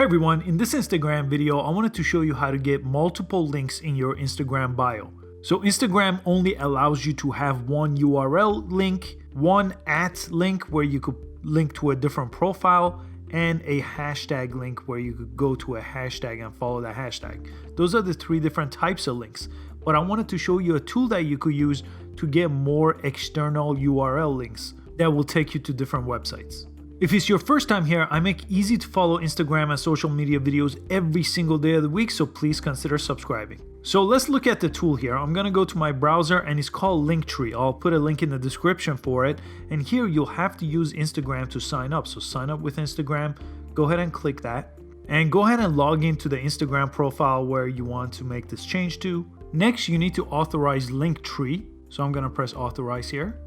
Hi everyone, in this Instagram video, I wanted to show you how to get multiple links in your Instagram bio. So Instagram only allows you to have one URL link, one @ link where you could link to a different profile, and a hashtag link where you could go to a hashtag and follow that hashtag. Those are the three different types of links. But I wanted to show you a tool that you could use to get more external URL links that will take you to different websites. If it's your first time here, I make easy to follow Instagram and social media videos every single day of the week, so please consider subscribing. So let's look at the tool here. I'm gonna go to my browser and it's called Linkree. I'll put a link in the description for it. And here you'll have to use Instagram to sign up. So sign up with Instagram, go ahead and click that. And go ahead and log into the Instagram profile where you want to make this change to. Next, you need to authorize Linktree. So I'm gonna press authorize here.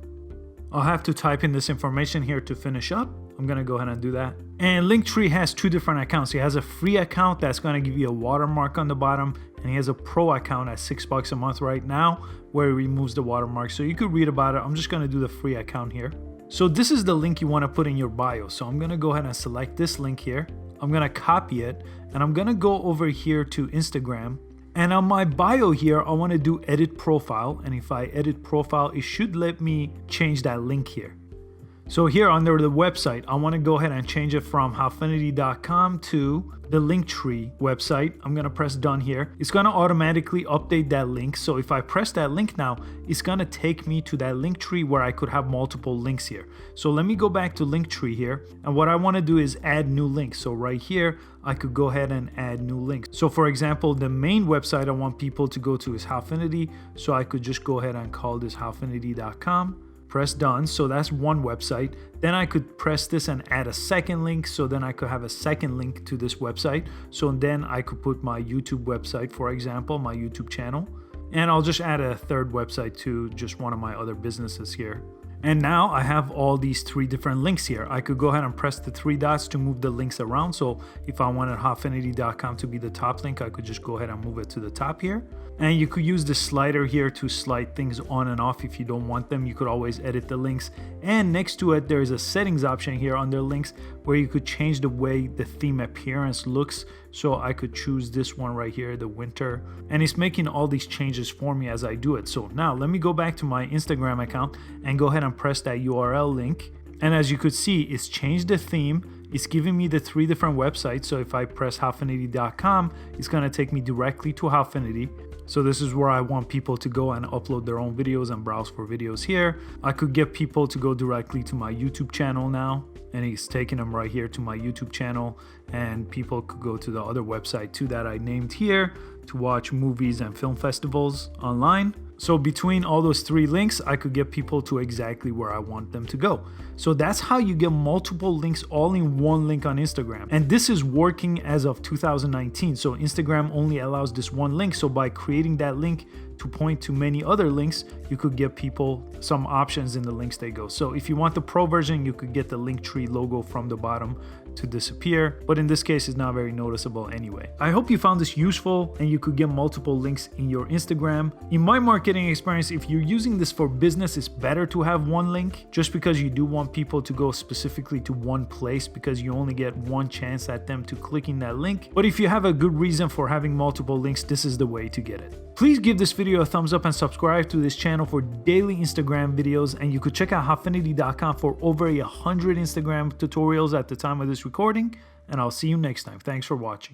I'll have to type in this information here to finish up. I'm gonna go ahead and do that. And Linktree has two different accounts. He has a free account that's gonna give you a watermark on the bottom, and he has a pro account at $6 a month right now where he removes the watermark. So you could read about it. I'm just gonna do the free account here. So this is the link you wanna put in your bio. So I'm gonna go ahead and select this link here. I'm gonna copy it, and I'm gonna go over here to Instagram. And on my bio here, I wanna do edit profile. And if I edit profile, it should let me change that link here. So here under the website, I want to go ahead and change it from howfinity.com to the Linktree website. I'm going to press done here. It's going to automatically update that link. So if I press that link now, it's going to take me to that Linktree where I could have multiple links here. So let me go back to Linktree here. And what I want to do is add new links. So right here, I could go ahead and add new links. So for example, the main website I want people to go to is Howfinity. So I could just go ahead and call this howfinity.com. Press done. So that's one website. Then I could press this and add a second link. So then I could have a second link to this website. So then I could put my YouTube website, for example, my YouTube channel. And I'll just add a third website to just one of my other businesses here. And now I have all these three different links here. I could go ahead and press the three dots to move the links around. So if I wanted howfinity.com to be the top link, I could just go ahead and move it to the top here. And you could use the slider here to slide things on and off if you don't want them. You could always edit the links. And next to it, there's a settings option here under links where you could change the way the theme appearance looks. So I could choose this one right here, the winter. And it's making all these changes for me as I do it. So now let me go back to my Instagram account and go ahead and press that URL link. And as you could see, it's changed the theme. It's giving me the three different websites. So if I press howfinity.com, it's gonna take me directly to Howfinity. So this is where I want people to go and upload their own videos and browse for videos here. I could get people to go directly to my YouTube channel now, and it's taking them right here to my YouTube channel, and people could go to the other website too that I named here to watch movies and film festivals online. So between all those three links, I could get people to exactly where I want them to go. So that's how you get multiple links all in one link on Instagram. And this is working as of 2019. So Instagram only allows this one link. So by creating that link to point to many other links, you could give people some options in the links they go. So if you want the pro version, you could get the Linktree logo from the bottom to disappear, but in this case it's not very noticeable anyway. I hope you found this useful and you could get multiple links in your Instagram. In my marketing experience, if you're using this for business, it's better to have one link just because you do want people to go specifically to one place because you only get one chance at them to clicking that link. But if you have a good reason for having multiple links, this is the way to get it. Please give this video a thumbs up and subscribe to this channel for daily Instagram videos, and you could check out howfinity.com for over 100 Instagram tutorials at the time of this recording, and I'll see you next time. Thanks for watching.